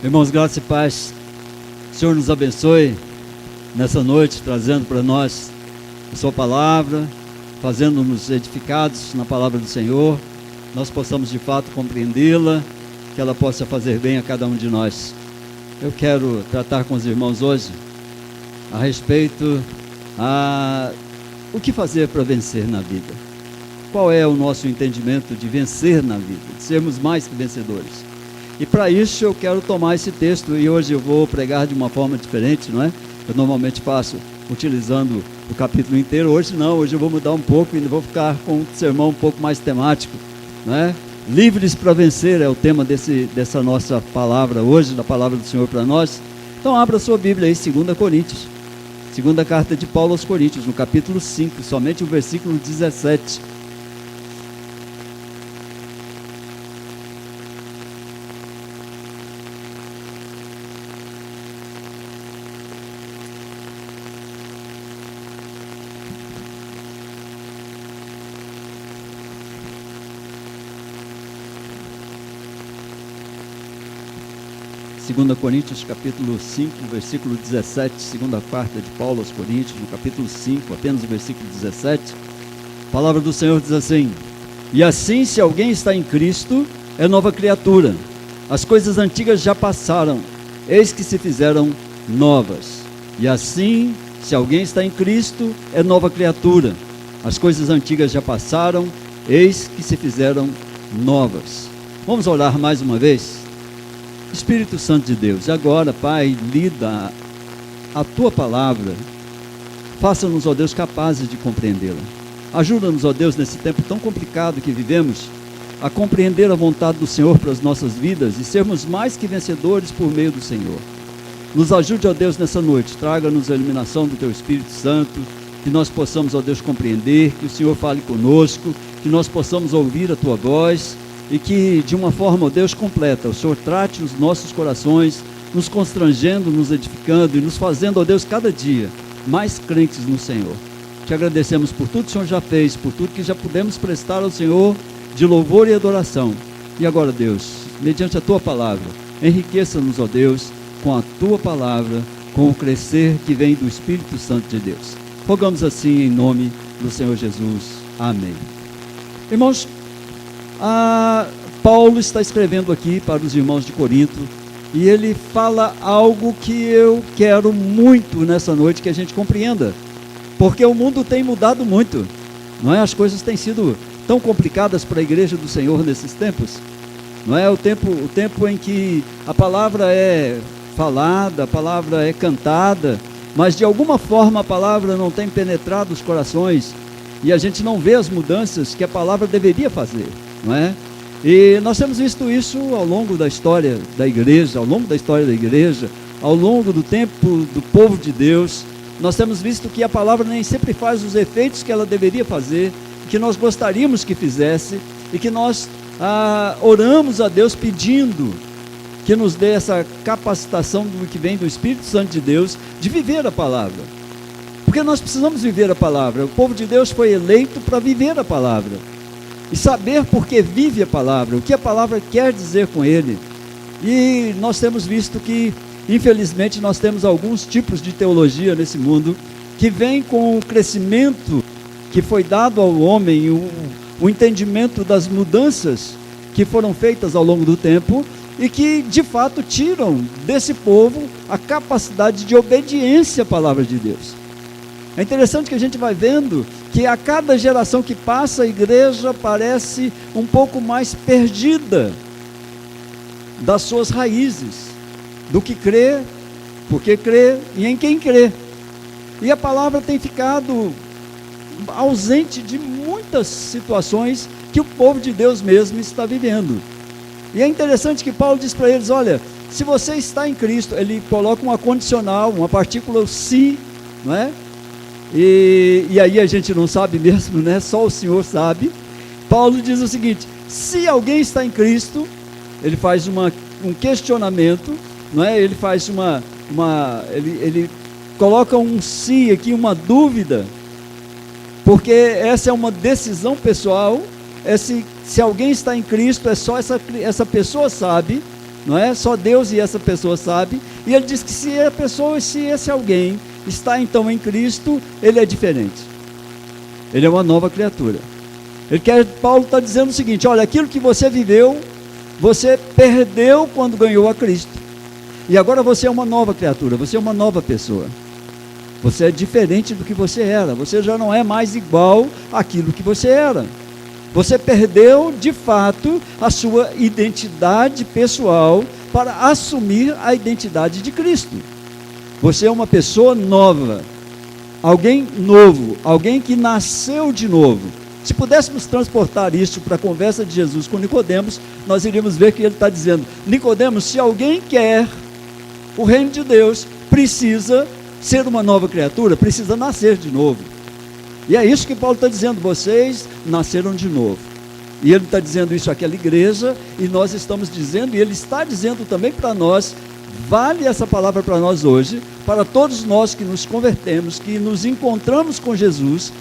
Irmãos, graça e paz. O Senhor nos abençoe nessa noite, trazendo para nós a sua palavra, fazendo-nos edificados na palavra do Senhor, nós possamos de fato compreendê-la, que ela possa fazer bem a cada um de nós. Eu quero tratar com os irmãos hoje a respeito o que fazer para vencer na vida. Qual é o nosso entendimento de vencer na vida, de sermos mais que vencedores? E para isso eu quero tomar esse texto, e hoje eu vou pregar de uma forma diferente, não é? Eu normalmente faço utilizando o capítulo inteiro. Hoje não, hoje eu vou mudar um pouco e vou ficar com um sermão um pouco mais temático, não é? Livres para vencer é o tema dessa nossa palavra hoje, da palavra do Senhor para nós. Então abra sua Bíblia aí, 2 Coríntios, segunda carta de Paulo aos Coríntios, no capítulo 5, somente o versículo 17. Segunda Coríntios, capítulo 5, versículo 17, segunda carta de Paulo aos Coríntios, no capítulo 5, apenas o versículo 17, a palavra do Senhor diz assim: e assim, se alguém está em Cristo, é nova criatura, as coisas antigas já passaram, eis que se fizeram novas. E assim, se alguém está em Cristo, é nova criatura, as coisas antigas já passaram, eis que se fizeram novas. Vamos orar mais uma vez? Espírito Santo de Deus, agora, Pai, lida a Tua palavra, faça-nos, ó Deus, capazes de compreendê-la. Ajuda-nos, ó Deus, nesse tempo tão complicado que vivemos, a compreender a vontade do Senhor para as nossas vidas e sermos mais que vencedores por meio do Senhor. Nos ajude, ó Deus, nessa noite, traga-nos a iluminação do Teu Espírito Santo, que nós possamos, ó Deus, compreender, que o Senhor fale conosco, que nós possamos ouvir a Tua voz, e que de uma forma, ó Deus, completa, o Senhor trate os nossos corações, nos constrangendo, nos edificando e nos fazendo, ó Deus, cada dia mais crentes no Senhor. Te agradecemos por tudo que o Senhor já fez, por tudo que já pudemos prestar ao Senhor de louvor e adoração. E agora, Deus, mediante a Tua palavra, enriqueça-nos, ó Deus, com a Tua palavra, com o crescer que vem do Espírito Santo de Deus. Rogamos assim em nome do Senhor Jesus. Amém. Irmãos, Paulo está escrevendo aqui para os irmãos de Corinto, e ele fala algo que eu quero muito nessa noite que a gente compreenda, porque o mundo tem mudado muito, não é? As coisas têm sido tão complicadas para a igreja do Senhor nesses tempos, não é? O tempo em que a palavra é falada, a palavra é cantada, mas de alguma forma a palavra não tem penetrado os corações, e a gente não vê as mudanças que a palavra deveria fazer, não é? E nós temos visto isso ao longo da história da igreja, ao longo do tempo do povo de Deus. Nós temos visto que a palavra nem sempre faz os efeitos que ela deveria fazer, que nós gostaríamos que fizesse, e que nós oramos a Deus pedindo que nos dê essa capacitação do que vem do Espírito Santo de Deus, de viver a palavra, porque nós precisamos viver a palavra. O povo de Deus foi eleito para viver a palavra, e saber por que vive a palavra, o que a palavra quer dizer com ele. E nós temos visto que, infelizmente, nós temos alguns tipos de teologia nesse mundo, que vem com o crescimento que foi dado ao homem, o entendimento das mudanças que foram feitas ao longo do tempo, e que, de fato, tiram desse povo a capacidade de obediência à palavra de Deus. É interessante que a gente vai vendo que a cada geração que passa, a igreja parece um pouco mais perdida das suas raízes, do que crê, porque crê e em quem crê. E a palavra tem ficado ausente de muitas situações que o povo de Deus mesmo está vivendo. E é interessante que Paulo diz para eles: olha, se você está em Cristo, ele coloca uma condicional, uma partícula se, não é? E aí a gente não sabe mesmo, né? Só o Senhor sabe. Paulo diz o seguinte: se alguém está em Cristo, ele faz um questionamento, não é? Ele faz ele coloca um se aqui, uma dúvida, porque essa é uma decisão pessoal. Se alguém está em Cristo, é só essa pessoa sabe não é? Só Deus e essa pessoa sabe. E ele diz que se esse alguém está então em Cristo, ele é diferente. Ele é uma nova criatura. Paulo está dizendo o seguinte: olha, aquilo que você viveu, você perdeu quando ganhou a Cristo. E agora você é uma nova criatura, você é uma nova pessoa. Você é diferente do que você era. Você já não é mais igual àquilo que você era. Você perdeu, de fato, a sua identidade pessoal para assumir a identidade de Cristo. Você é uma pessoa nova, alguém novo, alguém que nasceu de novo. Se pudéssemos transportar isso para a conversa de Jesus com Nicodemos, nós iríamos ver que ele está dizendo: Nicodemos, se alguém quer o reino de Deus, precisa ser uma nova criatura, precisa nascer de novo. E é isso que Paulo está dizendo: vocês nasceram de novo. E ele está dizendo isso àquela igreja, e nós estamos dizendo, e ele está dizendo também para nós. Vale essa palavra para nós hoje, para todos nós que nos convertemos, que nos encontramos com Jesus.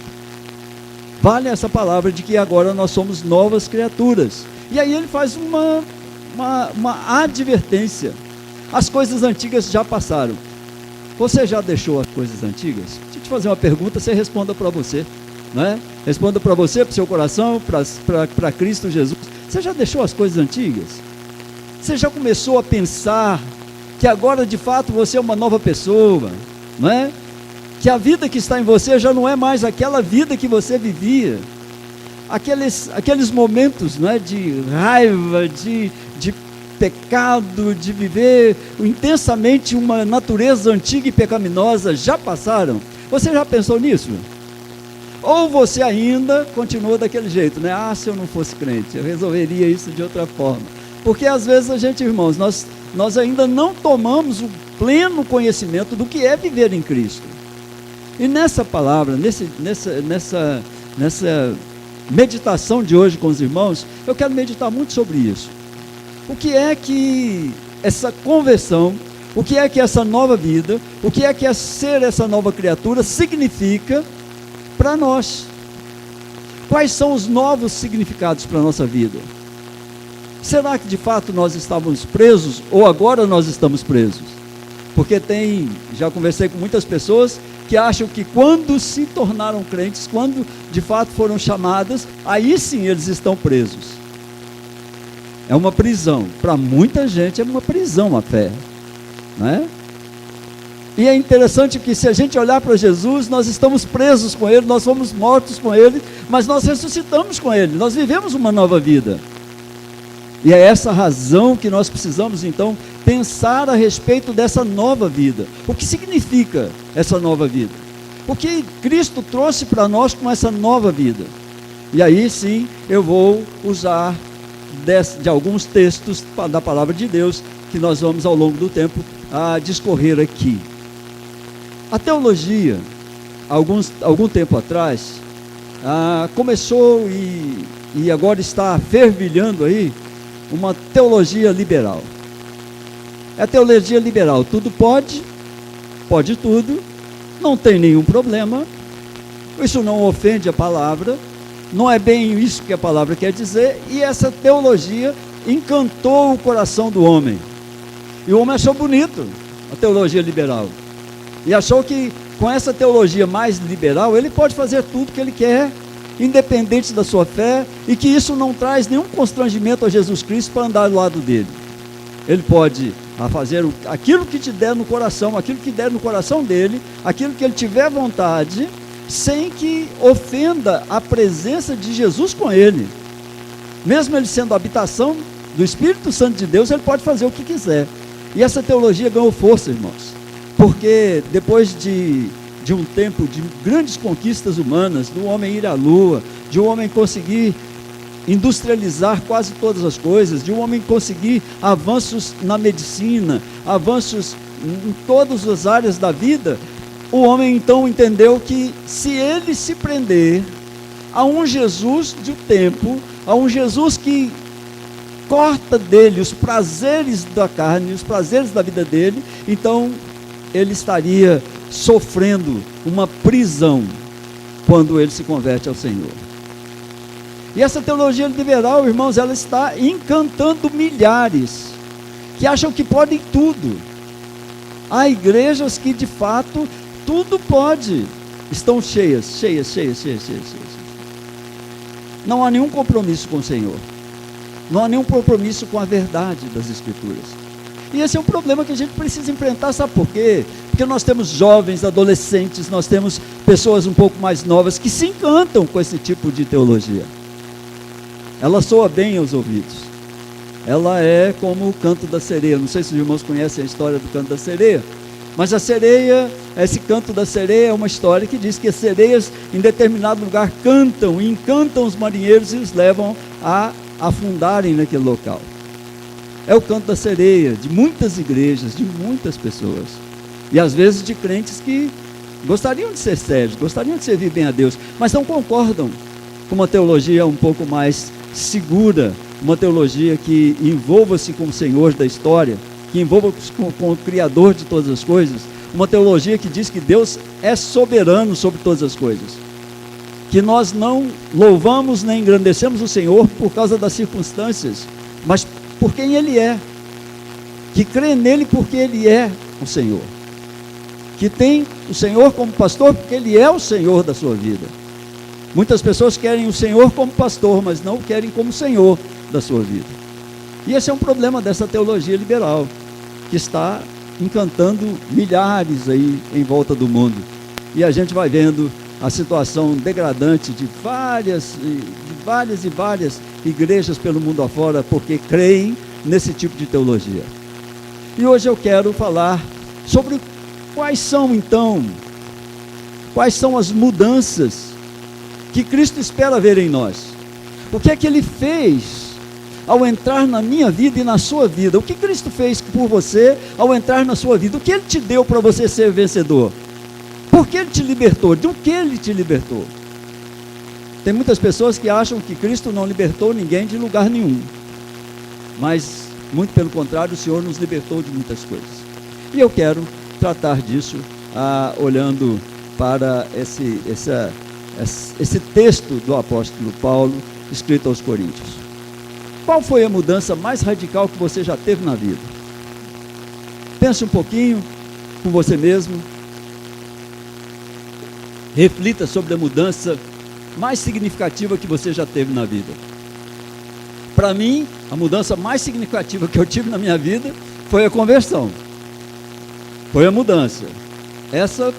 Vale essa palavra de que agora nós somos novas criaturas. E aí ele faz uma advertência: as coisas antigas já passaram. Você já deixou as coisas antigas? Deixa eu te fazer uma pergunta, você responda para você, né? Responda para você, para o seu coração, para Cristo Jesus. Você já deixou as coisas antigas? Você já começou a pensar que agora de fato você é uma nova pessoa, não é? Que a vida que está em você já não é mais aquela vida que você vivia, aqueles momentos, não é, de raiva, de pecado, de viver intensamente uma natureza antiga e pecaminosa, já passaram? Você já pensou nisso? Ou você ainda continua daquele jeito, né? Se eu não fosse crente, eu resolveria isso de outra forma. Porque às vezes a gente, irmãos, nós ainda não tomamos o pleno conhecimento do que é viver em Cristo. E nessa palavra, nessa meditação de hoje com os irmãos, eu quero meditar muito sobre isso. O que é que essa conversão, o que é que essa nova vida, o que é ser essa nova criatura significa para nós? Quais são os novos significados para a nossa vida? Será que de fato nós estávamos presos ou agora nós estamos presos? Porque já conversei com muitas pessoas que acham que quando se tornaram crentes, quando de fato foram chamadas, aí sim eles estão presos. É uma prisão. Para muita gente é uma prisão a fé, não é? E é interessante que se a gente olhar para Jesus, nós estamos presos com Ele, nós fomos mortos com Ele, mas nós ressuscitamos com Ele, nós vivemos uma nova vida. E é essa razão que nós precisamos então pensar a respeito dessa nova vida. O que significa essa nova vida? O que Cristo trouxe para nós com essa nova vida? E aí sim eu vou usar de alguns textos da palavra de Deus que nós vamos ao longo do tempo a discorrer aqui. A teologia, algum tempo atrás, começou e agora está fervilhando aí uma teologia liberal. É a teologia liberal: tudo pode tudo, não tem nenhum problema, isso não ofende a palavra, não é bem isso que a palavra quer dizer. E essa teologia encantou o coração do homem, e o homem achou bonito a teologia liberal, e achou que com essa teologia mais liberal ele pode fazer tudo que ele quer, independente da sua fé, e que isso não traz nenhum constrangimento a Jesus Cristo para andar do lado dele. Ele pode fazer aquilo que te der no coração, aquilo que der no coração dele, aquilo que ele tiver vontade, sem que ofenda a presença de Jesus com ele. Mesmo ele sendo a habitação do Espírito Santo de Deus, ele pode fazer o que quiser. E essa teologia ganhou força, irmãos, porque depois de um tempo de grandes conquistas humanas, do homem ir à lua, de um homem conseguir industrializar quase todas as coisas, de um homem conseguir avanços na medicina, avanços em todas as áreas da vida, o homem então entendeu que se ele se prender a um Jesus do tempo, a um Jesus que corta dele os prazeres da carne, os prazeres da vida dele, então ele estaria sofrendo uma prisão quando ele se converte ao Senhor. E essa teologia liberal, irmãos, ela está encantando milhares que acham que podem tudo. Há igrejas que de fato tudo pode, estão cheias. Não há nenhum compromisso com o Senhor, não há nenhum compromisso com a verdade das Escrituras. E esse é um problema que a gente precisa enfrentar, sabe por quê? Porque nós temos jovens, adolescentes, nós temos pessoas um pouco mais novas que se encantam com esse tipo de teologia. Ela soa bem aos ouvidos. Ela é como o canto da sereia. Não sei se os irmãos conhecem a história do canto da sereia, mas a sereia, esse canto da sereia é uma história que diz que as sereias em determinado lugar cantam e encantam os marinheiros e os levam a afundarem naquele local. É o canto da sereia de muitas igrejas, de muitas pessoas, e às vezes de crentes que gostariam de ser sérios, gostariam de servir bem a Deus, mas não concordam com uma teologia um pouco mais segura, uma teologia que envolva-se com o Senhor da história, que envolva-se com o Criador de todas as coisas, uma teologia que diz que Deus é soberano sobre todas as coisas, que nós não louvamos nem engrandecemos o Senhor por causa das circunstâncias, mas por quem Ele é, que crê nele porque Ele é o Senhor, que tem o Senhor como pastor porque Ele é o Senhor da sua vida. Muitas pessoas querem o Senhor como pastor, mas não o querem como Senhor da sua vida. E esse é um problema dessa teologia liberal, que está encantando milhares aí em volta do mundo. E a gente vai vendo a situação degradante de várias igrejas pelo mundo afora, porque creem nesse tipo de teologia. E hoje eu quero falar sobre quais são as mudanças que Cristo espera ver em nós. O que é que Ele fez ao entrar na minha vida e na sua vida? O que Cristo fez por você ao entrar na sua vida? O que Ele te deu para você ser vencedor? Por que Ele te libertou? Do que Ele te libertou? Tem muitas pessoas que acham que Cristo não libertou ninguém de lugar nenhum, mas muito pelo contrário, o Senhor nos libertou de muitas coisas. E eu quero tratar disso olhando para esse texto do apóstolo Paulo, escrito aos Coríntios. Qual foi a mudança mais radical que você já teve na vida? Pense um pouquinho com você mesmo. Reflita sobre a mudança mais significativa que você já teve na vida. Para mim, a mudança mais significativa que eu tive na minha vida foi a conversão. Foi a mudança. Essa,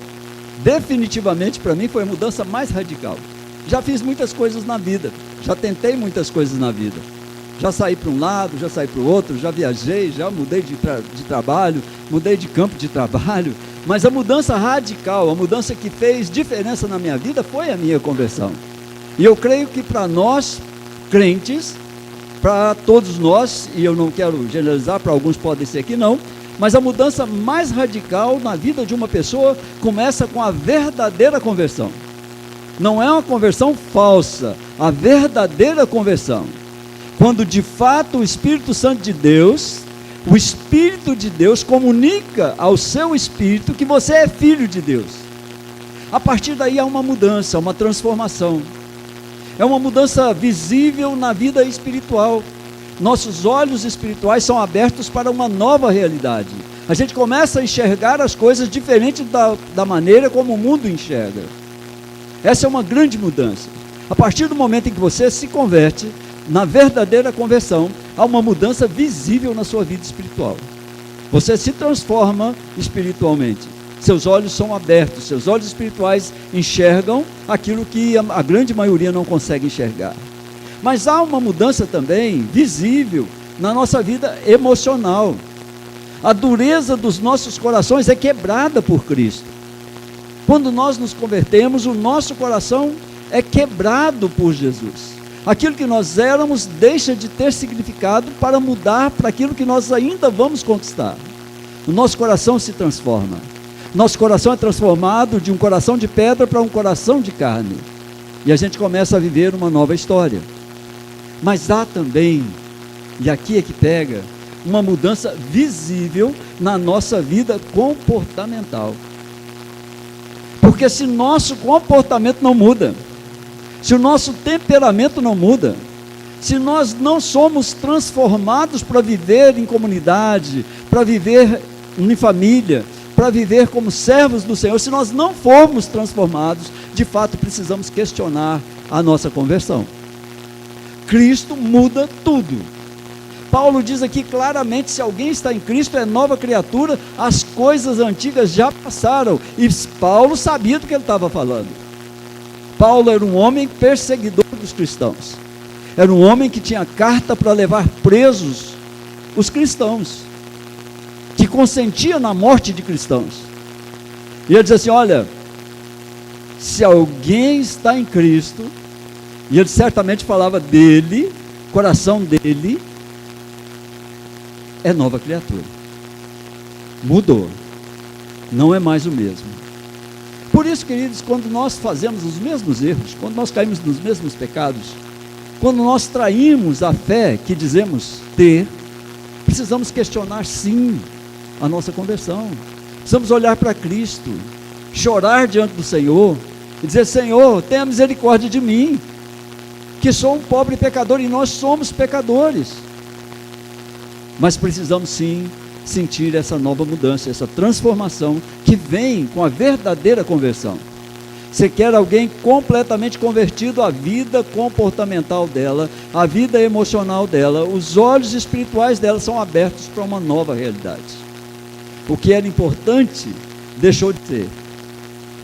definitivamente, para mim, foi a mudança mais radical. Já fiz muitas coisas na vida, já tentei muitas coisas na vida. Já saí para um lado, já saí para o outro, já viajei, já mudei de trabalho, mudei de campo de trabalho, mas a mudança radical, a mudança que fez diferença na minha vida foi a minha conversão. E eu creio que para nós, crentes, para todos nós, e eu não quero generalizar, para alguns pode ser que não, mas a mudança mais radical na vida de uma pessoa começa com a verdadeira conversão. Não é uma conversão falsa, a verdadeira conversão. Quando de fato o Espírito Santo de Deus, o Espírito de Deus comunica ao seu espírito que você é filho de Deus. A partir daí há uma mudança, uma transformação. É uma mudança visível na vida espiritual. Nossos olhos espirituais são abertos para uma nova realidade. A gente começa a enxergar as coisas diferente da maneira como o mundo enxerga. Essa é uma grande mudança. A partir do momento em que você se converte, na verdadeira conversão, há uma mudança visível na sua vida espiritual. Você se transforma espiritualmente. Seus olhos são abertos, seus olhos espirituais enxergam aquilo que a grande maioria não consegue enxergar. Mas há uma mudança também visível na nossa vida emocional. A dureza dos nossos corações é quebrada por Cristo. Quando nós nos convertemos, o nosso coração é quebrado por Jesus. Aquilo que nós éramos deixa de ter significado para mudar para aquilo que nós ainda vamos conquistar. O nosso coração se transforma. Nosso coração é transformado de um coração de pedra para um coração de carne. E a gente começa a viver uma nova história. Mas há também, e aqui é que pega, uma mudança visível na nossa vida comportamental. Porque se nosso comportamento não muda, se o nosso temperamento não muda, se nós não somos transformados para viver em comunidade, para viver em família, para viver como servos do Senhor, se nós não formos transformados, de fato precisamos questionar a nossa conversão. Cristo muda tudo. Paulo diz aqui claramente: se alguém está em Cristo, é nova criatura, as coisas antigas já passaram. E Paulo sabia do que ele estava falando. Paulo era um homem perseguidor dos cristãos, era um homem que tinha carta para levar presos os cristãos, que consentia na morte de cristãos. E ele diz assim: olha, se alguém está em Cristo, e ele certamente falava dele, coração dele, é nova criatura, mudou, não é mais o mesmo. Por isso, queridos, quando nós fazemos os mesmos erros, quando nós caímos nos mesmos pecados, quando nós traímos a fé que dizemos ter, precisamos questionar sim a nossa conversão, precisamos olhar para Cristo, chorar diante do Senhor, e dizer: Senhor, tenha misericórdia de mim, que sou um pobre pecador, e nós somos pecadores, mas precisamos sim sentir essa nova mudança, essa transformação que vem com a verdadeira conversão. Você quer alguém completamente convertido, à vida comportamental dela, à vida emocional dela, os olhos espirituais dela são abertos para uma nova realidade. O que era importante deixou de ser,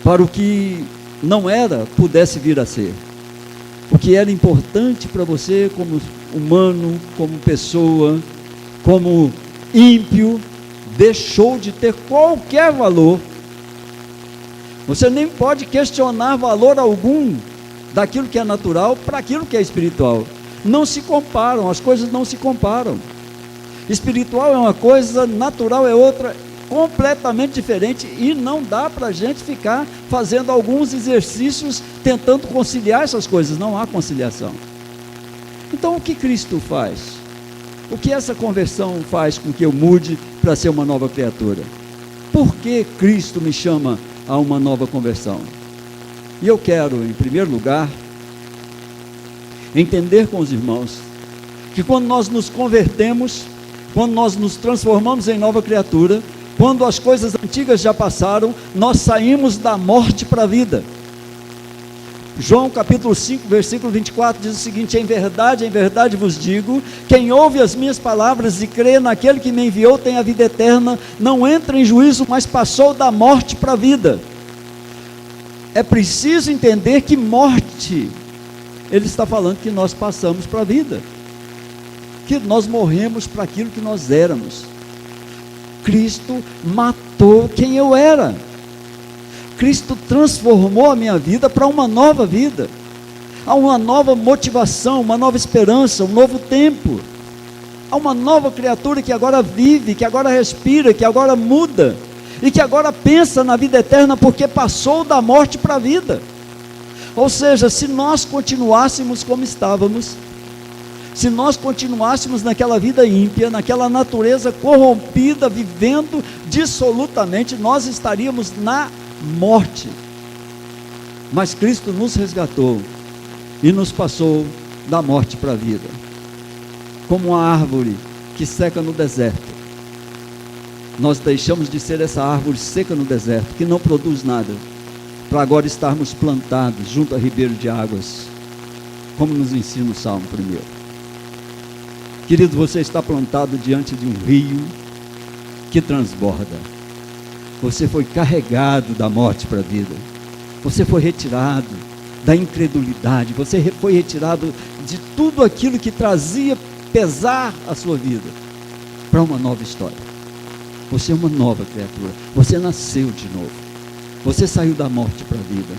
para o que não era pudesse vir a ser. O que era importante para você como humano, como pessoa, como ímpio, deixou de ter qualquer valor. Você nem pode questionar valor algum daquilo que é natural para aquilo que é espiritual. Não se comparam, as coisas não se comparam. Espiritual é uma coisa, natural é outra, completamente diferente, e não dá para a gente ficar fazendo alguns exercícios tentando conciliar essas coisas. Não há conciliação. Então o que Cristo faz? O que essa conversão faz com que eu mude para ser uma nova criatura? Por que Cristo me chama a uma nova conversão? E eu quero, em primeiro lugar, entender com os irmãos que quando nós nos convertemos, quando nós nos transformamos em nova criatura, quando as coisas antigas já passaram, nós saímos da morte para a vida. João capítulo 5, versículo 24 diz o seguinte: em verdade vos digo, quem ouve as minhas palavras e crê naquele que me enviou tem a vida eterna, não entra em juízo, mas passou da morte para a vida. É preciso entender que morte, ele está falando que nós passamos para a vida, que nós morremos para aquilo que nós éramos. Cristo matou quem eu era. Cristo transformou a minha vida para uma nova vida. Há uma nova motivação, uma nova esperança, um novo tempo. Há uma nova criatura que agora vive, que agora respira, que agora muda, e que agora pensa na vida eterna, porque passou da morte para a vida. Ou seja, se nós continuássemos como estávamos, se nós continuássemos naquela vida ímpia, naquela natureza corrompida, vivendo dissolutamente, nós estaríamos na morte. Mas Cristo nos resgatou e nos passou da morte para a vida, como uma árvore que seca no deserto. Nós deixamos de ser essa árvore seca no deserto, que não produz nada, para agora estarmos plantados junto a ribeiro de águas, como nos ensina o Salmo 1. Querido, você está plantado diante de um rio que transborda. Você foi carregado da morte para a vida. Você foi retirado da incredulidade. Você foi retirado de tudo aquilo que trazia pesar à sua vida, para uma nova história. Você é uma nova criatura. Você nasceu de novo. Você saiu da morte para a vida.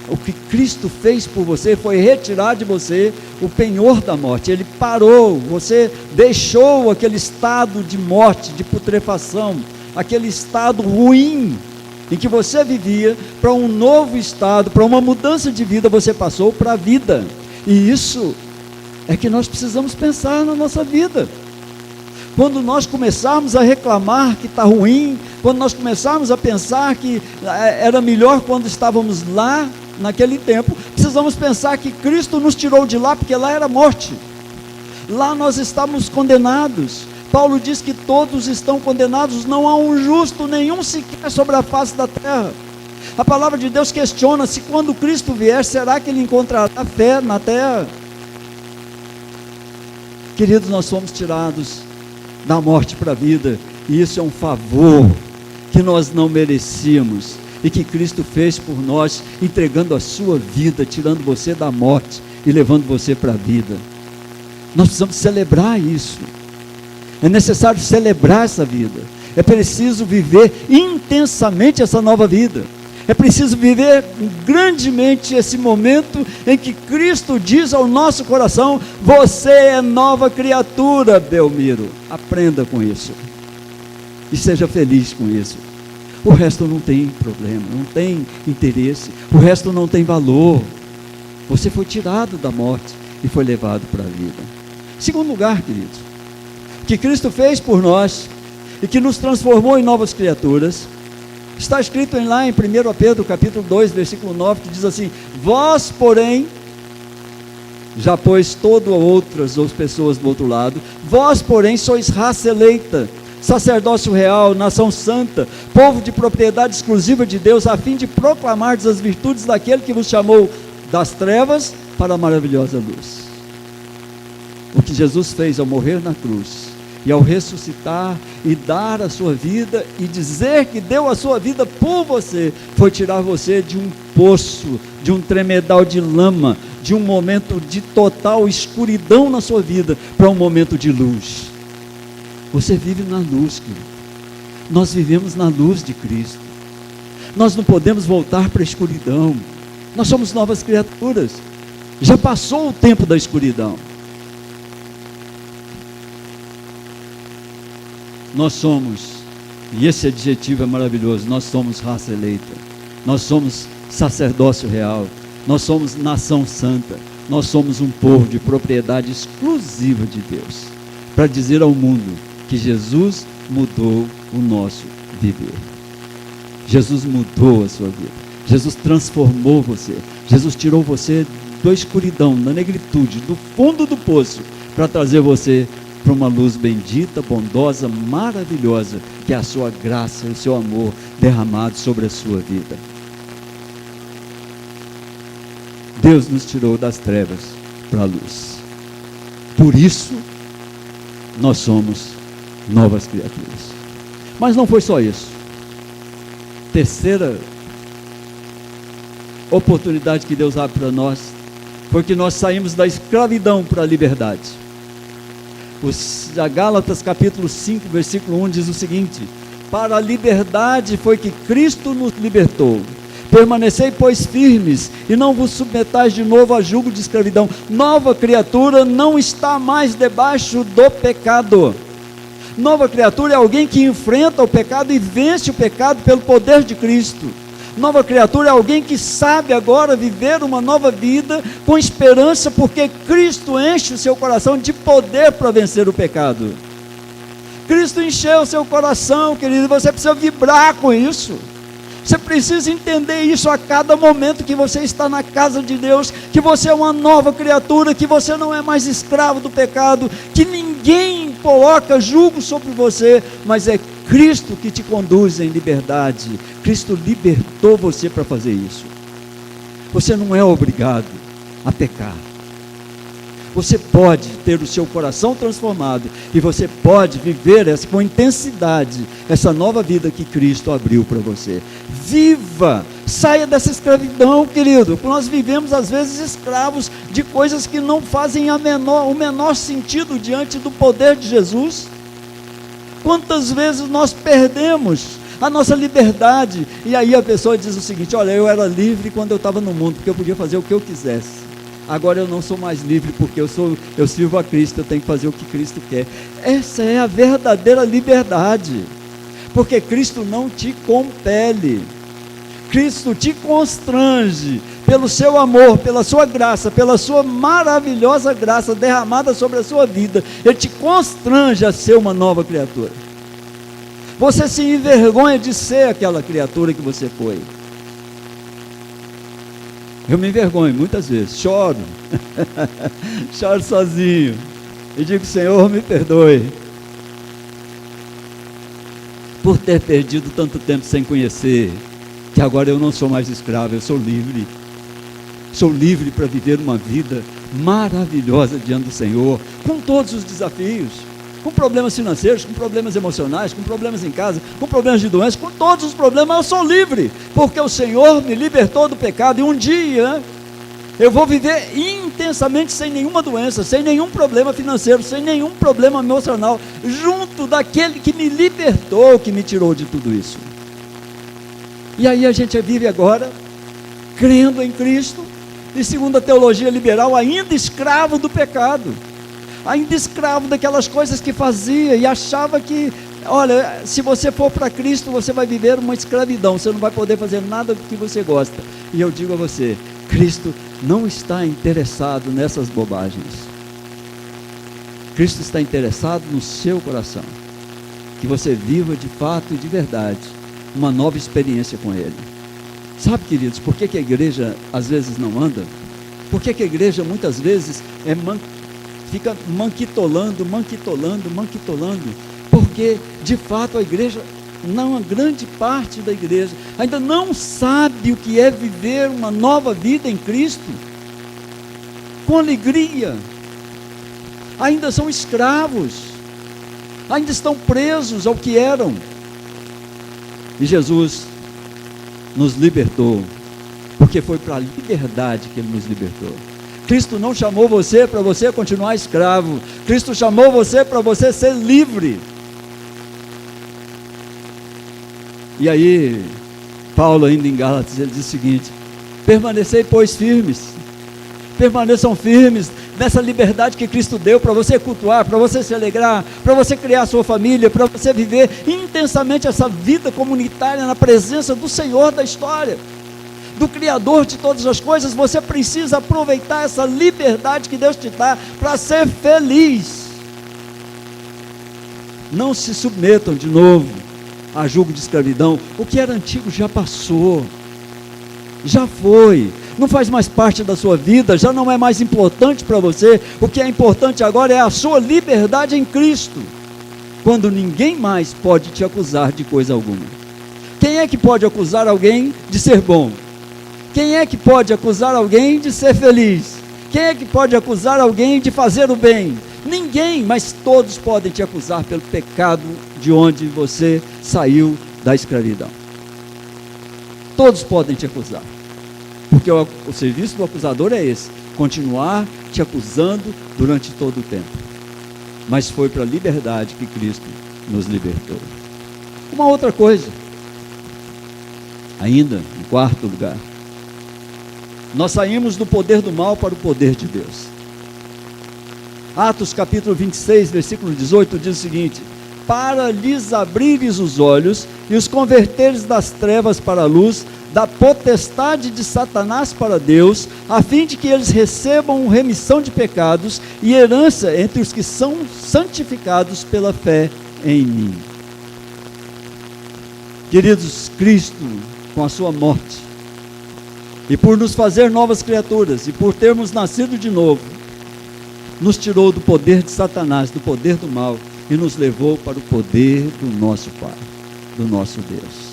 O que Cristo fez por você foi retirar de você o penhor da morte. Ele parou, você deixou aquele estado de morte, de putrefação, aquele estado ruim em que você vivia, para um novo estado, para uma mudança de vida. Você passou para a vida. E isso é que nós precisamos pensar na nossa vida. Quando nós começarmos a reclamar que está ruim, quando nós começarmos a pensar que era melhor quando estávamos lá, naquele tempo, precisamos pensar que Cristo nos tirou de lá, porque lá era morte. Lá nós estamos condenados. Paulo diz que todos estão condenados, não há um justo nenhum sequer sobre a face da terra. A palavra de Deus questiona se quando Cristo vier, será que ele encontrará fé na terra? Queridos, nós fomos tirados da morte para a vida, e isso é um favor que nós não merecíamos, e que Cristo fez por nós, entregando a sua vida, tirando você da morte e levando você para a vida. Nós precisamos celebrar isso. É necessário celebrar essa vida. É preciso viver intensamente essa nova vida. É preciso viver grandemente esse momento em que Cristo diz ao nosso coração: você é nova criatura, Belmiro. Aprenda com isso e seja feliz com isso. O resto não tem problema, não tem interesse, o resto não tem valor. Você foi tirado da morte e foi levado para a vida. Segundo lugar, queridos, que Cristo fez por nós e que nos transformou em novas criaturas, está escrito lá em 1 Pedro capítulo 2, versículo 9, que diz assim: vós, porém, já pois todo outras pessoas do outro lado, vós, porém, sois raça eleita, sacerdócio real, nação santa, povo de propriedade exclusiva de Deus, a fim de proclamar as virtudes daquele que vos chamou das trevas para a maravilhosa luz. O que Jesus fez ao morrer na cruz e ao ressuscitar e dar a sua vida e dizer que deu a sua vida por você, foi tirar você de um poço, de um tremedal de lama, de um momento de total escuridão na sua vida, para um momento de luz. Você vive na luz, querido. Nós vivemos na luz de Cristo. Nós não podemos voltar para a escuridão. Nós somos novas criaturas. Já passou o tempo da escuridão. Nós somos, e esse adjetivo é maravilhoso, nós somos raça eleita, nós somos sacerdócio real, nós somos nação santa, nós somos um povo de propriedade exclusiva de Deus, para dizer ao mundo que Jesus mudou o nosso viver. Jesus mudou a sua vida, Jesus transformou você, Jesus tirou você da escuridão, da negritude, do fundo do poço, para trazer você para uma luz bendita, bondosa, maravilhosa, que é a sua graça e o seu amor derramado sobre a sua vida. Deus nos tirou das trevas para a luz. Por isso, nós somos novas criaturas. Mas não foi só isso. Terceira oportunidade que Deus abre para nós, foi que nós saímos da escravidão para a liberdade. A Gálatas capítulo 5, versículo 1 diz o seguinte: para a liberdade foi que Cristo nos libertou. Permanecei, pois, firmes, e não vos submetais de novo a jugo de escravidão. Nova criatura não está mais debaixo do pecado. Nova criatura é alguém que enfrenta o pecado e vence o pecado pelo poder de Cristo. Nova criatura é alguém que sabe agora viver uma nova vida com esperança, porque Cristo enche o seu coração de poder para vencer o pecado. Cristo encheu o seu coração, querido, e você precisa vibrar com isso. Você precisa entender isso a cada momento que você está na casa de Deus, que você é uma nova criatura, que você não é mais escravo do pecado, que ninguém coloca jugo sobre você, mas é Cristo que te conduz em liberdade. Cristo libertou você para fazer isso. Você não é obrigado a pecar. Você pode ter o seu coração transformado e você pode viver com intensidade essa nova vida que Cristo abriu para você. Viva! Saia dessa escravidão, querido. Nós vivemos às vezes escravos de coisas que não fazem o menor sentido diante do poder de Jesus. Quantas vezes nós perdemos a nossa liberdade, e aí a pessoa diz o seguinte: olha, eu era livre quando eu estava no mundo, porque eu podia fazer o que eu quisesse. Agora eu não sou mais livre, porque eu sirvo a Cristo, eu tenho que fazer o que Cristo quer. Essa é a verdadeira liberdade, porque Cristo não te compele, Cristo te constrange pelo seu amor, pela sua graça, pela sua maravilhosa graça derramada sobre a sua vida. Ele te constrange a ser uma nova criatura. Você se envergonha de ser aquela criatura que você foi. Eu me envergonho muitas vezes, choro, choro sozinho, e digo: Senhor, me perdoe por ter perdido tanto tempo sem conhecer, que agora eu não sou mais escravo, eu sou livre. Sou livre para viver uma vida maravilhosa diante do Senhor, com todos os desafios, com problemas financeiros, com problemas emocionais, com problemas em casa, com problemas de doença, com todos os problemas. Eu sou livre, porque o Senhor me libertou do pecado, e um dia eu vou viver intensamente sem nenhuma doença, sem nenhum problema financeiro, sem nenhum problema emocional, junto daquele que me libertou, que me tirou de tudo isso. E aí a gente vive agora, crendo em Cristo, e segundo a teologia liberal, ainda escravo do pecado, ainda escravo daquelas coisas que fazia, e achava que, olha, se você for para Cristo, você vai viver uma escravidão, você não vai poder fazer nada do que você gosta. E eu digo a você, Cristo não está interessado nessas bobagens. Cristo está interessado no seu coração, que você viva de fato e de verdade uma nova experiência com Ele. Sabe, queridos, por que a igreja às vezes não anda? Por que a igreja muitas vezes fica manquitolando? Porque de fato a igreja, não, a grande parte da igreja ainda não sabe o que é viver uma nova vida em Cristo, com alegria. Ainda são escravos, ainda estão presos ao que eram. E Jesus nos libertou, porque foi para a liberdade que Ele nos libertou. Cristo não chamou você para você continuar escravo, Cristo chamou você para você ser livre. E aí, Paulo, ainda em Gálatas, ele diz o seguinte: permanecei, pois, firmes, permaneçam firmes nessa liberdade que Cristo deu para você cultuar, para você se alegrar, para você criar a sua família, para você viver intensamente essa vida comunitária na presença do Senhor da história, do Criador de todas as coisas. Você precisa aproveitar essa liberdade que Deus te dá para ser feliz. Não se submetam de novo a jugo de escravidão. O que era antigo já passou, já foi, não faz mais parte da sua vida, já não é mais importante para você. O que é importante agora é a sua liberdade em Cristo, quando ninguém mais pode te acusar de coisa alguma. Quem é que pode acusar alguém de ser bom? Quem é que pode acusar alguém de ser feliz? Quem é que pode acusar alguém de fazer o bem? Ninguém, mas todos podem te acusar pelo pecado de onde você saiu da escravidão. Todos podem te acusar, porque o serviço do acusador é esse: continuar te acusando durante todo o tempo. Mas foi para a liberdade que Cristo nos libertou. Uma outra coisa, ainda em quarto lugar, nós saímos do poder do mal para o poder de Deus. Atos capítulo 26, versículo 18 diz o seguinte: para lhes abrires os olhos e os converteres das trevas para a luz, da potestade de Satanás para Deus, a fim de que eles recebam remissão de pecados e herança entre os que são santificados pela fé em mim. Queridos, Cristo, com a sua morte, e por nos fazer novas criaturas, e por termos nascido de novo, nos tirou do poder de Satanás, do poder do mal, e nos levou para o poder do nosso Pai, do nosso Deus.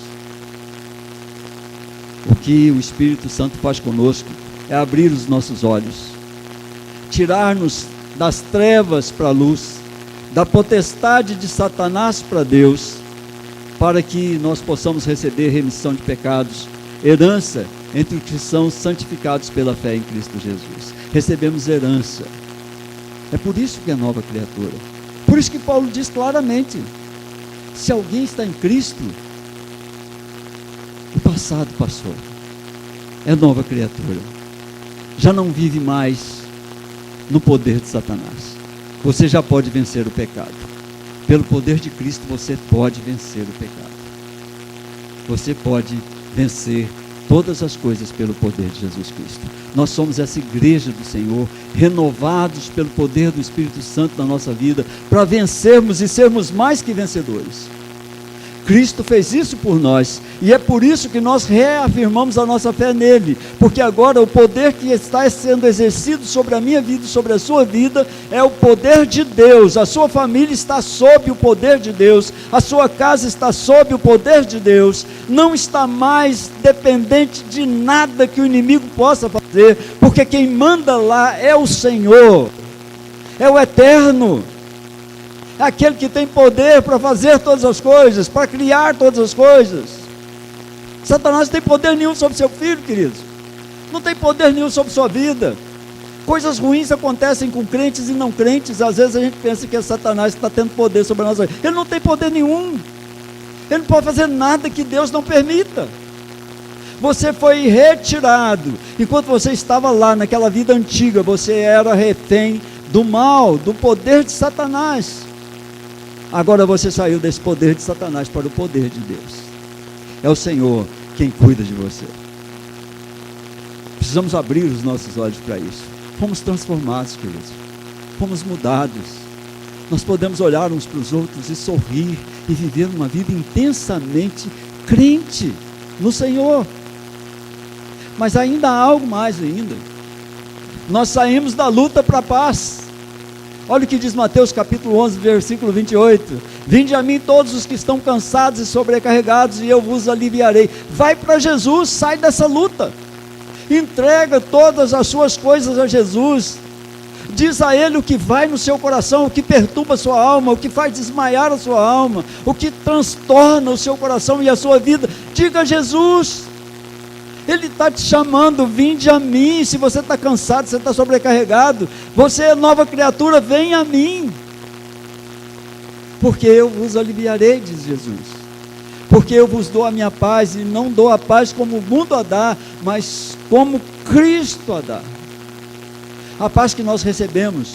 O que o Espírito Santo faz conosco é abrir os nossos olhos, tirar-nos das trevas para a luz, da potestade de Satanás para Deus, para que nós possamos receber remissão de pecados, herança entre os que são santificados pela fé em Cristo Jesus. Recebemos herança. É por isso que é nova criatura. Por isso que Paulo diz claramente: se alguém está em Cristo, o passado passou, é nova criatura, já não vive mais no poder de Satanás. Você já pode vencer o pecado. Pelo poder de Cristo você pode vencer o pecado. Você pode vencer todas as coisas pelo poder de Jesus Cristo. Nós somos essa igreja do Senhor, renovados pelo poder do Espírito Santo na nossa vida, para vencermos e sermos mais que vencedores. Cristo fez isso por nós, e é por isso que nós reafirmamos a nossa fé nele, porque agora o poder que está sendo exercido sobre a minha vida e sobre a sua vida é o poder de Deus. A sua família está sob o poder de Deus, a sua casa está sob o poder de Deus, não está mais dependente de nada que o inimigo possa fazer, porque quem manda lá é o Senhor, é o Eterno, aquele que tem poder para fazer todas as coisas, para criar todas as coisas. Satanás não tem poder nenhum sobre seu filho, queridos, não tem poder nenhum sobre sua vida. Coisas ruins acontecem com crentes e não crentes. Às vezes a gente pensa que é Satanás que está tendo poder sobre a nossa vida. Ele não tem poder nenhum, ele não pode fazer nada que Deus não permita. Você foi retirado. Enquanto você estava lá naquela vida antiga, você era refém do mal, do poder de Satanás. Agora você saiu desse poder de Satanás para o poder de Deus. É o Senhor quem cuida de você. Precisamos abrir os nossos olhos para isso. Fomos transformados, queridos. Fomos mudados. Nós podemos olhar uns para os outros e sorrir e viver uma vida intensamente crente no Senhor. Mas ainda há algo mais ainda. Nós saímos da luta para a paz. Olha o que diz Mateus capítulo 11, versículo 28. Vinde a mim todos os que estão cansados e sobrecarregados, e eu vos aliviarei. Vai para Jesus, sai dessa luta. Entrega todas as suas coisas a Jesus. Diz a Ele o que vai no seu coração, o que perturba a sua alma, o que faz desmaiar a sua alma, o que transtorna o seu coração e a sua vida. Diga a Jesus. Ele está te chamando, vinde a mim. Se você está cansado, você está sobrecarregado, você é nova criatura, vem a mim, porque eu vos aliviarei, diz Jesus, porque eu vos dou a minha paz, e não dou a paz como o mundo a dá, mas como Cristo a dá. A paz que nós recebemos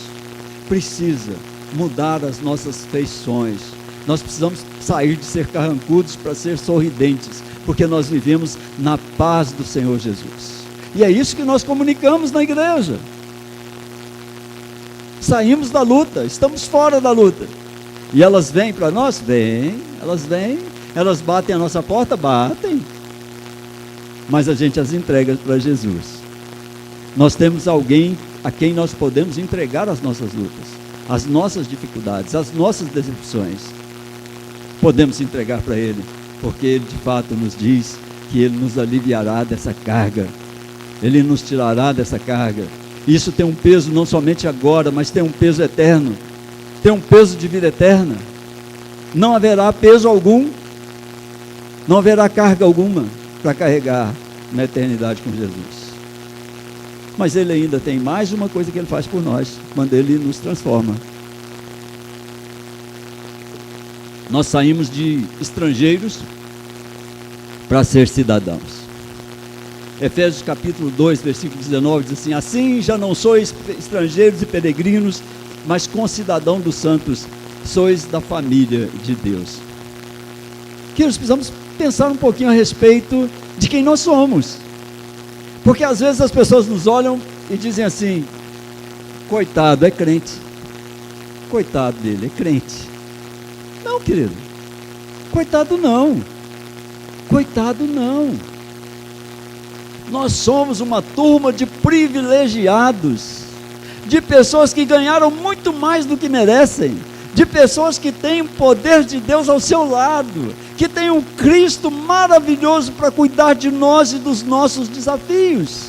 precisa mudar as nossas feições. Nós precisamos sair de ser carrancudos para ser sorridentes, porque nós vivemos na paz do Senhor Jesus, e é isso que nós comunicamos na igreja. Saímos da luta, estamos fora da luta, e elas vêm para nós? Vêm, elas batem a nossa porta? Batem, mas a gente as entrega para Jesus. Nós temos alguém a quem nós podemos entregar as nossas lutas, as nossas dificuldades, as nossas decepções, podemos entregar para Ele, porque Ele de fato nos diz que Ele nos aliviará dessa carga, Ele nos tirará dessa carga. Isso tem um peso não somente agora, mas tem um peso eterno, tem um peso de vida eterna. Não haverá peso algum, não haverá carga alguma para carregar na eternidade com Jesus. Mas Ele ainda tem mais uma coisa que Ele faz por nós, quando Ele nos transforma. Nós saímos de estrangeiros para ser cidadãos. Efésios capítulo 2, versículo 19, diz assim: assim já não sois estrangeiros e peregrinos, mas concidadãos dos santos, sois da família de Deus. Que nós precisamos pensar um pouquinho a respeito de quem nós somos, porque às vezes as pessoas nos olham e dizem assim: coitado, é crente, coitado dele, é crente. Não, querido, coitado não, coitado não. Nós somos uma turma de privilegiados, de pessoas que ganharam muito mais do que merecem, de pessoas que têm o poder de Deus ao seu lado, que têm um Cristo maravilhoso para cuidar de nós e dos nossos desafios.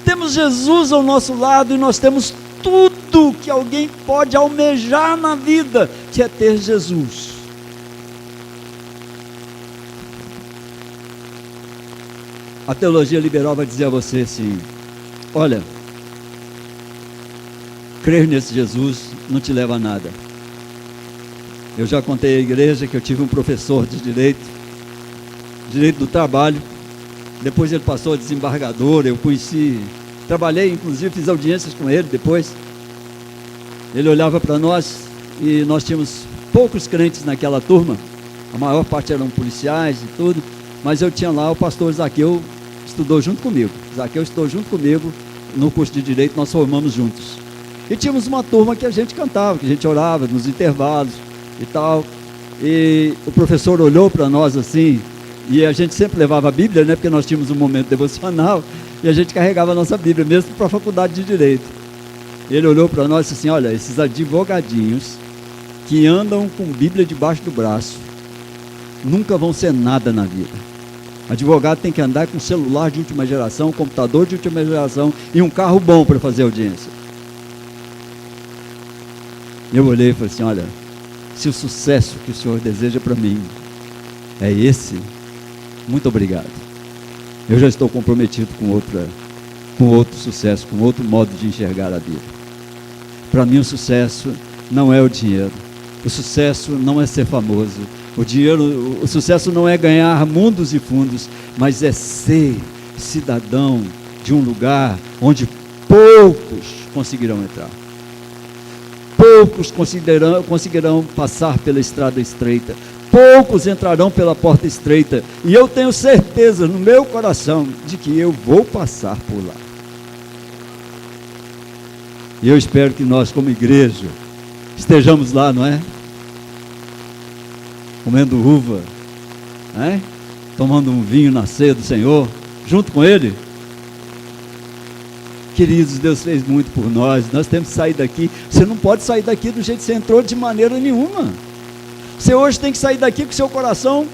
Temos Jesus ao nosso lado e nós temos tudo que alguém pode almejar na vida, que é ter Jesus. A teologia liberal vai dizer a você assim: olha, crer nesse Jesus não te leva a nada. Eu já contei à igreja que eu tive um professor de direito do trabalho, depois ele passou a desembargador, eu conheci, trabalhei, inclusive fiz audiências com ele depois. Ele olhava para nós e nós tínhamos poucos crentes naquela turma, a maior parte eram policiais e tudo, mas eu tinha lá o pastor Zaqueu, estudou junto comigo. Zaqueu estudou junto comigo no curso de Direito, nós formamos juntos. E tínhamos uma turma que a gente cantava, que a gente orava nos intervalos e tal. E o professor olhou para nós assim, e a gente sempre levava a Bíblia, né? Porque nós tínhamos um momento devocional, e a gente carregava a nossa Bíblia, mesmo para a faculdade de Direito. Ele olhou para nós e disse assim: olha, esses advogadinhos que andam com Bíblia debaixo do braço, nunca vão ser nada na vida. Advogado tem que andar com celular de última geração, computador de última geração e um carro bom para fazer audiência. Eu olhei e falei assim: olha, se o sucesso que o Senhor deseja para mim é esse, muito obrigado. Eu já estou comprometido com outro sucesso, com outro modo de enxergar a vida. Para mim o sucesso não é o dinheiro. O sucesso não é ser famoso. O sucesso não é ganhar mundos e fundos, mas é ser cidadão de um lugar onde poucos conseguirão entrar. Poucos conseguirão passar pela estrada estreita. Poucos entrarão pela porta estreita. E eu tenho certeza no meu coração de que eu vou passar por lá. E eu espero que nós, como igreja, estejamos lá, não é? Comendo uva, né? Tomando um vinho na ceia do Senhor, junto com Ele. Queridos, Deus fez muito por nós. Nós temos que sair daqui. Você não pode sair daqui do jeito que você entrou de maneira nenhuma. Você hoje tem que sair daqui com seu coração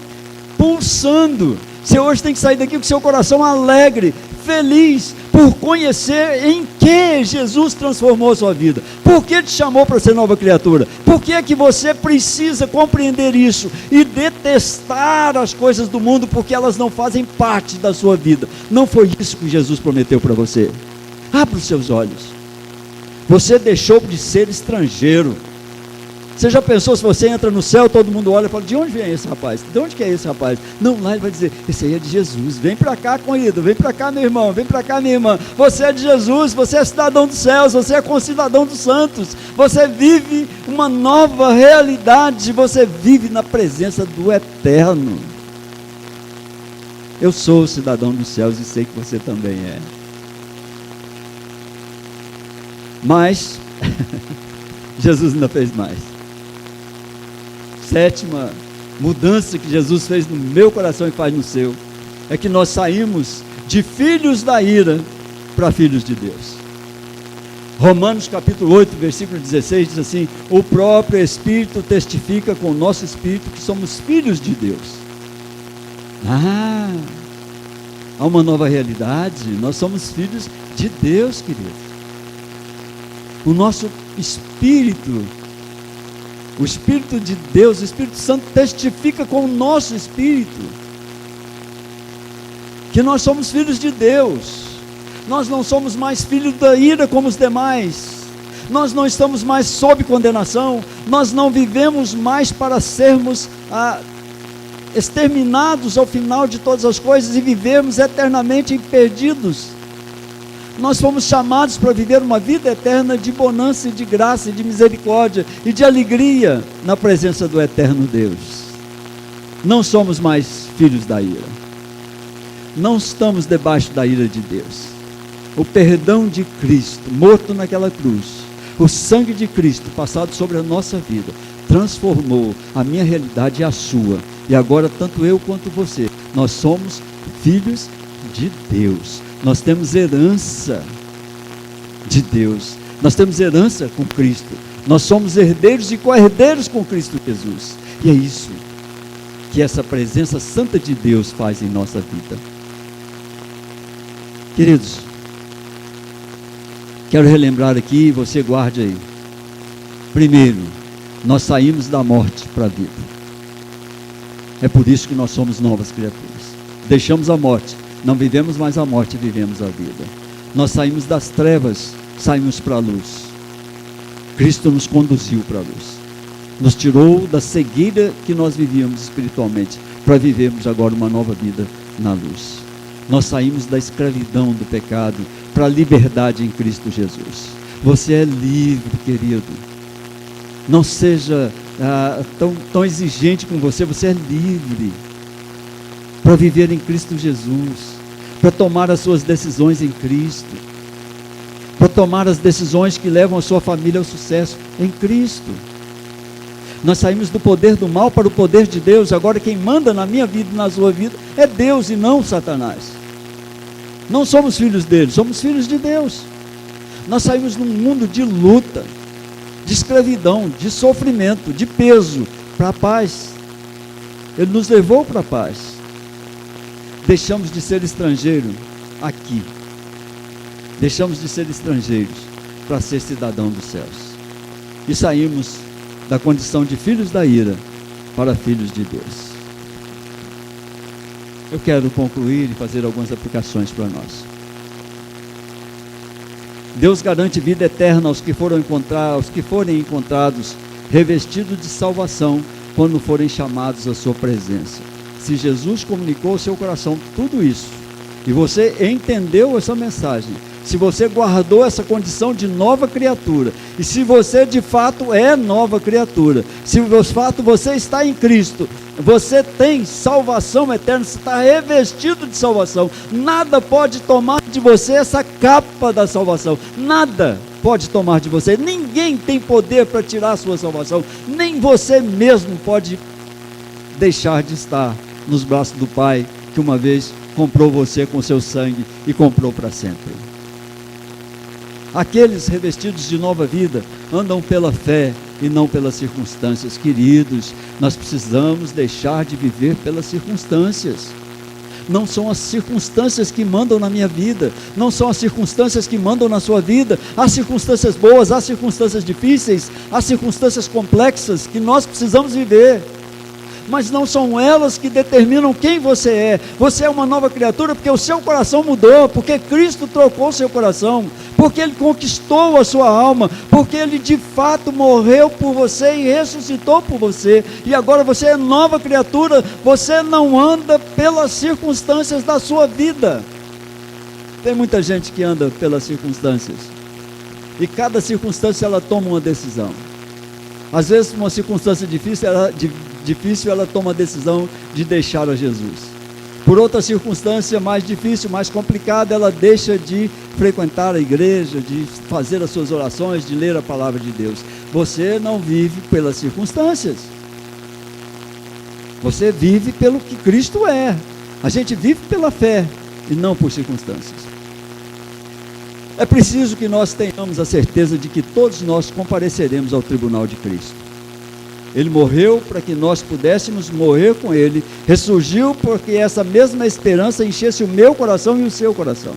pulsando. Você hoje tem que sair daqui com seu coração alegre, feliz, por conhecer em que Jesus transformou a sua vida. Por que te chamou para ser nova criatura? Por que é que você precisa compreender isso e detestar as coisas do mundo porque elas não fazem parte da sua vida? Não foi isso que Jesus prometeu para você. Abra os seus olhos. Você deixou de ser estrangeiro. Você já pensou, se você entra no céu, todo mundo olha e fala: de onde vem esse rapaz? De onde que é esse rapaz? Não, lá ele vai dizer: esse aí é de Jesus. Vem para cá, querido, vem para cá, meu irmão, vem para cá, minha irmã. Você é de Jesus, você é cidadão dos céus, você é concidadão dos santos. Você vive uma nova realidade, você vive na presença do eterno. Eu sou cidadão dos céus e sei que você também é. Mas Jesus ainda fez mais. Sétima mudança que Jesus fez no meu coração e faz no seu, é que nós saímos de filhos da ira para filhos de Deus. Romanos capítulo 8, versículo 16 diz assim: o próprio Espírito testifica com o nosso Espírito que somos filhos de Deus. Há uma nova realidade, nós somos filhos de Deus, querido. O nosso Espírito, o Espírito de Deus, o Espírito Santo testifica com o nosso Espírito que nós somos filhos de Deus. Nós não somos mais filhos da ira como os demais. Nós não estamos mais sob condenação. Nós não vivemos mais para sermos exterminados ao final de todas as coisas e vivermos eternamente perdidos. Nós fomos chamados para viver uma vida eterna de bonança e de graça e de misericórdia e de alegria na presença do eterno Deus. Não somos mais filhos da ira. Não estamos debaixo da ira de Deus. O perdão de Cristo, morto naquela cruz, o sangue de Cristo passado sobre a nossa vida, transformou a minha realidade e a sua. E agora tanto eu quanto você, nós somos filhos de Deus. Nós temos herança de Deus. Nós temos herança com Cristo. Nós somos herdeiros e co-herdeiros com Cristo Jesus. E é isso que essa presença santa de Deus faz em nossa vida. Queridos, quero relembrar aqui, você guarde aí. Primeiro, nós saímos da morte para a vida. É por isso que nós somos novas criaturas. Deixamos a morte. Não vivemos mais a morte, vivemos a vida. Nós saímos das trevas, saímos para a luz. Cristo nos conduziu para a luz. Nos tirou da cegueira que nós vivíamos espiritualmente, para vivermos agora uma nova vida na luz. Nós saímos da escravidão do pecado para a liberdade em Cristo Jesus. Você é livre, querido. Não seja tão exigente com você. Você é livre para viver em Cristo Jesus, para tomar as suas decisões em Cristo, para tomar as decisões que levam a sua família ao sucesso em Cristo. Nós saímos do poder do mal para o poder de Deus. Agora quem manda na minha vida e na sua vida é Deus e não Satanás. Não somos filhos dele, somos filhos de Deus. Nós saímos num mundo de luta, de escravidão, de sofrimento, de peso, para a paz. Ele nos levou para a paz. Deixamos de ser estrangeiro aqui. Deixamos de ser estrangeiros para ser cidadão dos céus. E saímos da condição de filhos da ira para filhos de Deus. Eu quero concluir e fazer algumas aplicações para nós. Deus garante vida eterna aos que forem encontrados revestidos de salvação quando forem chamados à sua presença. Se Jesus comunicou ao seu coração tudo isso, e você entendeu essa mensagem, se você guardou essa condição de nova criatura, e se você de fato é nova criatura, se de fato você está em Cristo, você tem salvação eterna, você está revestido de salvação, nada pode tomar de você essa capa da salvação, nada pode tomar de você, ninguém tem poder para tirar a sua salvação, nem você mesmo pode deixar de estar nos braços do Pai, que uma vez comprou você com seu sangue e comprou para sempre. Aqueles revestidos de nova vida andam pela fé e não pelas circunstâncias. Queridos, nós precisamos deixar de viver pelas circunstâncias. Não são as circunstâncias que mandam na minha vida, não são as circunstâncias que mandam na sua vida. Há circunstâncias boas, há circunstâncias difíceis, há circunstâncias complexas que nós precisamos viver, mas não são elas que determinam quem você é. Você é uma nova criatura porque o seu coração mudou, porque Cristo trocou o seu coração, porque Ele conquistou a sua alma, porque Ele de fato morreu por você e ressuscitou por você, e agora você é nova criatura. Você não anda pelas circunstâncias da sua vida. Tem muita gente que anda pelas circunstâncias, e cada circunstância ela toma uma decisão. Às vezes uma circunstância difícil ela toma a decisão de deixar a Jesus. Por outra circunstância mais difícil, mais complicada, ela deixa de frequentar a igreja, de fazer as suas orações, de ler a palavra de Deus. Você não vive pelas circunstâncias, você vive pelo que Cristo é. A gente vive pela fé e não por circunstâncias. É preciso que nós tenhamos a certeza de que todos nós compareceremos ao tribunal de Cristo. Ele morreu para que nós pudéssemos morrer com Ele, ressurgiu porque essa mesma esperança enchesse o meu coração e o seu coração.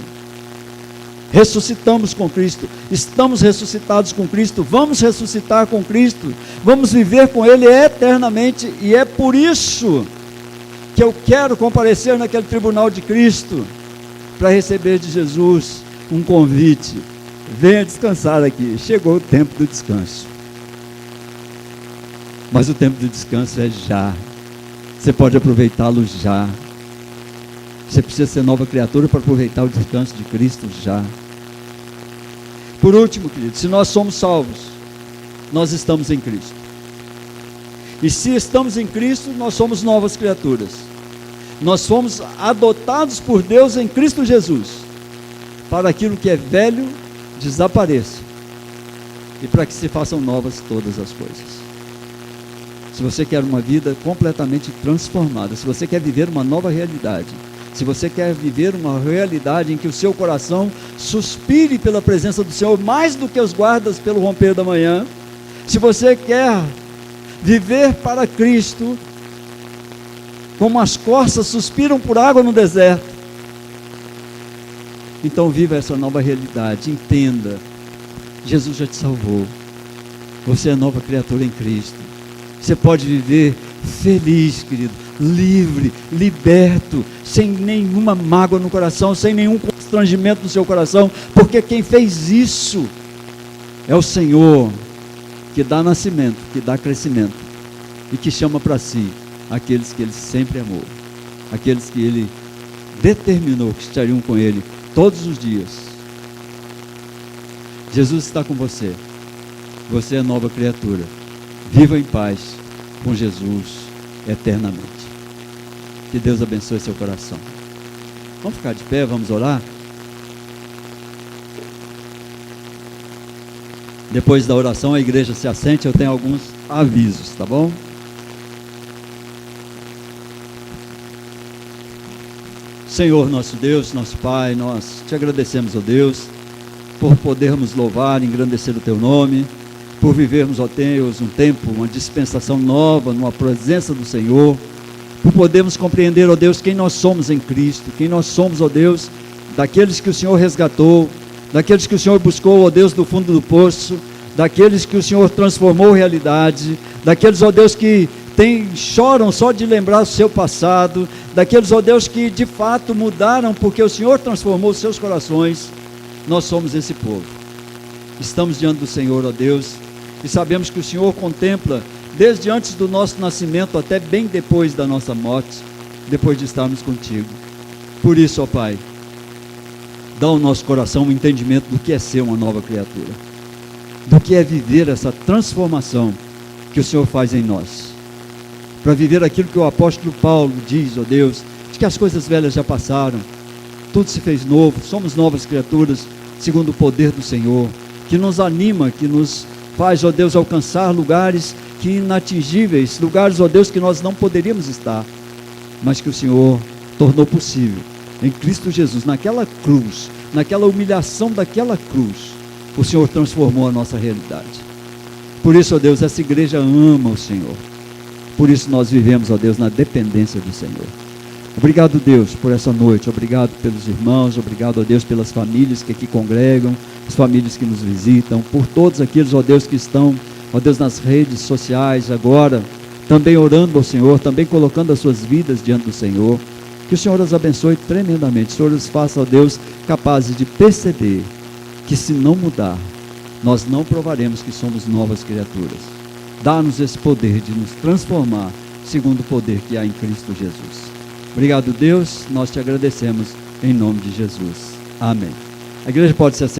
Ressuscitamos com Cristo, estamos ressuscitados com Cristo, vamos ressuscitar com Cristo, vamos viver com Ele eternamente, e é por isso que eu quero comparecer naquele tribunal de Cristo, para receber de Jesus um convite: venha descansar aqui, chegou o tempo do descanso. Mas o tempo do descanso é já, você pode aproveitá-lo já. Você precisa ser nova criatura para aproveitar o descanso de Cristo já. Por último, querido, se nós somos salvos, nós estamos em Cristo. E se estamos em Cristo, nós somos novas criaturas. Nós fomos adotados por Deus em Cristo Jesus, para aquilo que é velho desapareça, e para que se façam novas todas as coisas. Se você quer uma vida completamente transformada, se você quer viver uma nova realidade, se você quer viver uma realidade em que o seu coração suspire pela presença do Senhor, mais do que os guardas pelo romper da manhã, se você quer viver para Cristo, como as corças suspiram por água no deserto, então viva essa nova realidade, entenda, Jesus já te salvou, você é nova criatura em Cristo. Você pode viver feliz, querido, livre, liberto, sem nenhuma mágoa no coração, sem nenhum constrangimento no seu coração, porque quem fez isso é o Senhor, que dá nascimento, que dá crescimento, e que chama para si aqueles que Ele sempre amou, aqueles que Ele determinou que estariam com Ele todos os dias. Jesus está com você, você é nova criatura. Viva em paz com Jesus eternamente. Que Deus abençoe seu coração. Vamos ficar de pé, vamos orar? Depois da oração, a igreja se assente, eu tenho alguns avisos, tá bom? Senhor nosso Deus, nosso Pai, nós te agradecemos, ó Deus, por podermos louvar e engrandecer o Teu nome, por vivermos, ó Deus, um tempo, uma dispensação nova, numa presença do Senhor, por podermos compreender, ó Deus, quem nós somos em Cristo, quem nós somos, ó Deus, daqueles que o Senhor resgatou, daqueles que o Senhor buscou, ó Deus, do fundo do poço, daqueles que o Senhor transformou em realidade, daqueles, ó Deus, que choram só de lembrar o seu passado, daqueles, ó Deus, que de fato mudaram porque o Senhor transformou os seus corações. Nós somos esse povo. Estamos diante do Senhor, ó Deus, e sabemos que o Senhor contempla desde antes do nosso nascimento até bem depois da nossa morte, depois de estarmos contigo. Por isso, ó Pai, dá ao nosso coração um entendimento do que é ser uma nova criatura, do que é viver essa transformação que o Senhor faz em nós, para viver aquilo que o apóstolo Paulo diz, ó Deus, de que as coisas velhas já passaram, tudo se fez novo, somos novas criaturas, segundo o poder do Senhor, que nos anima, que nos faz, ó Deus, alcançar lugares que inatingíveis, lugares, ó Deus, que nós não poderíamos estar, mas que o Senhor tornou possível, em Cristo Jesus, naquela cruz, naquela humilhação daquela cruz, o Senhor transformou a nossa realidade. Por isso, ó Deus, essa igreja ama o Senhor, por isso nós vivemos, ó Deus, na dependência do Senhor. Obrigado, Deus, por essa noite, obrigado pelos irmãos, obrigado, ó Deus, pelas famílias que aqui congregam, as famílias que nos visitam, por todos aqueles, ó Deus, que estão, ó Deus, nas redes sociais agora, também orando ao Senhor, também colocando as suas vidas diante do Senhor. Que o Senhor as abençoe tremendamente, o Senhor os faça, ó Deus, capazes de perceber que se não mudar, nós não provaremos que somos novas criaturas. Dá-nos esse poder de nos transformar segundo o poder que há em Cristo Jesus. Obrigado, Deus, nós te agradecemos em nome de Jesus. Amém. A igreja pode se assentar.